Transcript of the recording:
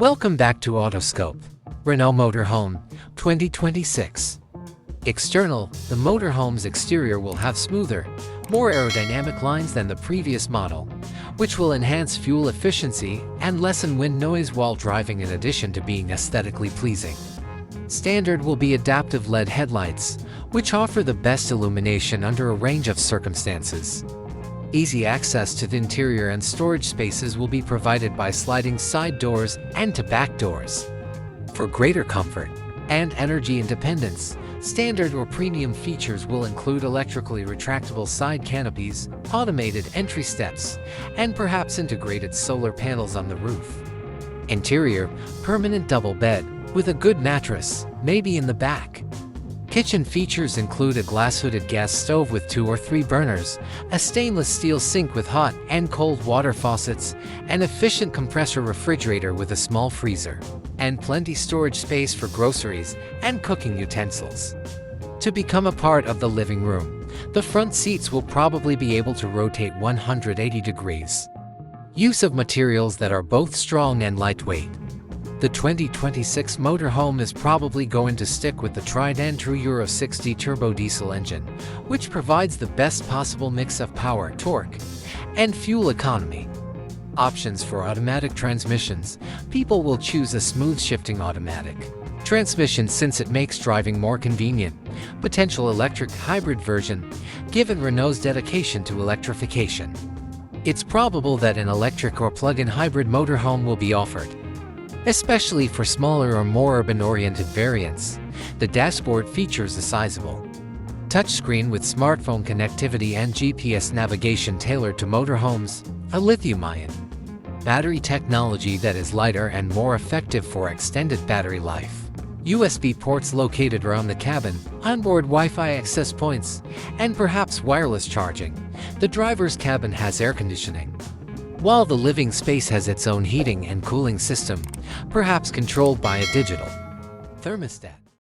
Welcome back to Autoscope. Renault Motorhome 2026. External, the motorhome's exterior will have smoother, more aerodynamic lines than the previous model, which will enhance fuel efficiency and lessen wind noise while driving in addition to being aesthetically pleasing. Standard will be adaptive LED headlights, which offer the best illumination under a range of circumstances. Easy access to the interior and storage spaces will be provided by sliding side doors and to back doors. For greater comfort and energy independence, standard or premium features will include electrically retractable side canopies, automated entry steps, and perhaps integrated solar panels on the roof. Interior, permanent double bed, with a good mattress, maybe in the back. Kitchen features include a glass-hooded gas stove with 2 or 3 burners, a stainless steel sink with hot and cold water faucets, an efficient compressor refrigerator with a small freezer, and plenty storage space for groceries and cooking utensils. To become a part of the living room, the front seats will probably be able to rotate 180 degrees. Use of materials that are both strong and lightweight. The 2026 motorhome is probably going to stick with the tried and true Euro 6D turbo diesel engine, which provides the best possible mix of power, torque, and fuel economy. Options for automatic transmissions. People will choose a smooth shifting automatic transmission since it makes driving more convenient. Potential electric hybrid version, given Renault's dedication to electrification. It's probable that an electric or plug-in hybrid motorhome will be offered, especially for smaller or more urban-oriented variants. The dashboard features a sizable touchscreen with smartphone connectivity and GPS navigation tailored to motorhomes, a lithium-ion battery technology that is lighter and more effective for extended battery life. USB ports located around the cabin, onboard Wi-Fi access points, and perhaps wireless charging. The driver's cabin has air conditioning, while the living space has its own heating and cooling system, perhaps controlled by a digital thermostat.